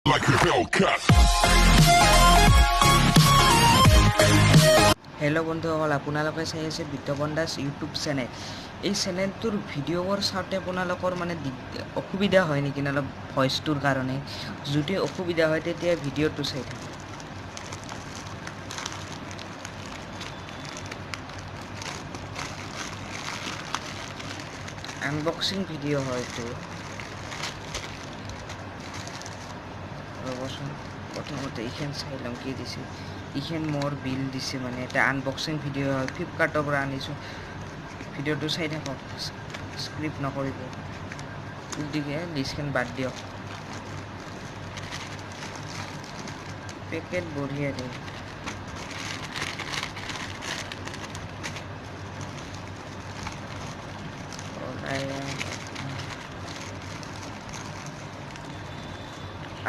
like a Hellcat. Hello' বন্ধুসকল, আপোনালোকে চাই আছে বিটপন দাস ইউটিউব চেনেল। এই চেনেলটোৰ ভিডিঅ'বোৰ চাওঁতে আপোনালোকৰ মানে অসুবিধা হয় নেকি অলপ ভইচটোৰ কাৰণে? যদি অসুবিধা হয় তেতিয়া ভিডিঅ'টো চাই থাকক। আনবক্সিং ভিডিঅ' হয় এইটো। ৰ'বচোন, প্ৰথমতে এইখন চাই ল'ম কি দিছে। এইখন মোৰ বিল দিছে, মানে এটা আনবক্সিং ভিডিঅ' হয়, ফ্লিপকাৰ্টৰ পৰা আনিছোঁ। ভিডিঅ'টো চাই থাকক, স্ক্ৰিপ্ট নকৰিব। গতিকে লিষ্টখন বাদ দিয়ক। পেকেট বঢ়িয়া দিয়ে।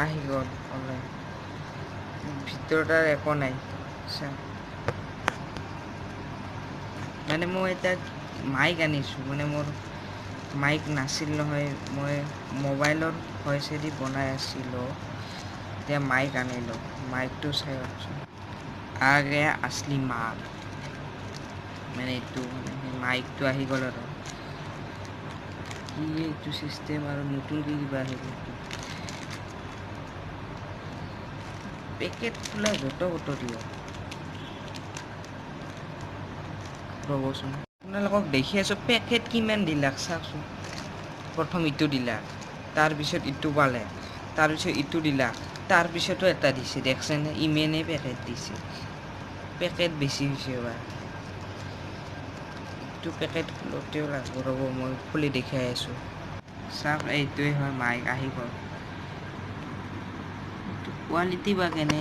আহি গ'ল অনলাইন। ভিতৰত আৰু একো নাই। মানে মই এটা মাইক আনিছোঁ, মানে মোৰ মাইক নাছিল নহয়, মই মোবাইলৰ ভইচেদি বনাই আছিলোঁ। এতিয়া মাইক আনিলোঁ, মাইকটো চাই আছোঁ। আগে আছলি মাল, মানে এইটো মানে মাইকটো আহি গ'ল আৰু কি এইটো চিষ্টেম আৰু নতুনকৈ কিবা আহি গ'ল। পেকেট খোলা যত দিয়ক। ৰ'বচোন, আপোনালোকক দেখি আছোঁ পেকেট কিমান দিলাক চাওকচোন। প্ৰথম ইটো দিলাক, তাৰপিছত ইটো পালে, তাৰপিছত ইটো দিলাক, তাৰপিছতো এটা দিছে। দেখছেনে ইমেনেই পেকেট দিছে। পেকেট বেছি হৈছে এবাৰ। ইটো পেকেট খোলোতেও লাগব, ৰ'ব মই খুলি দেখাই আছোঁ। চাওক, এইটোৱে হয় মাইক, আহি গ'ল। কোৱালিটি বা কেনে,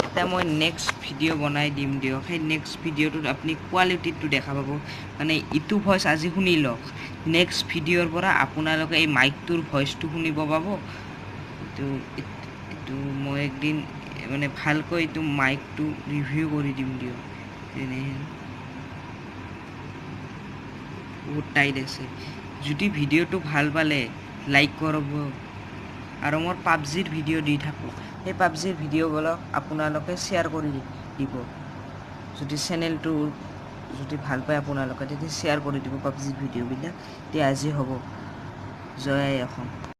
এতিয়া মই নেক্সট ভিডিঅ' বনাই দিম দিয়ক। সেই নেক্সট ভিডিঅ'টোত আপুনি কোৱালিটিটো দেখা পাব। মানে ইটো ভইচ আজি শুনি লওক, নেক্সট ভিডিঅ'ৰ পৰা আপোনালোকে এই মাইকটোৰ ভইচটো শুনিব পাব। এইটো মই একদিন মানে ভালকৈ এইটো মাইকটো ৰিভিউ কৰি দিম দিয়ক। তেনেহেন বহুত টাইট আছে। যদি ভিডিঅ'টো ভাল পালে লাইক কৰিব, আৰু মই পাবজিৰ ভিডিঅ' দি থাকোঁ, সেই পাবজিৰ ভিডিঅ'বিলাক আপোনালোকে শ্বেয়াৰ কৰি দিব। যদি চেনেলটো যদি ভাল পায় আপোনালোকে, তেতিয়া শ্বেয়াৰ কৰি দিব পাবজিৰ ভিডিঅ'বিলাক। তেতিয়া আজি হ'ব, জয় আই অসম।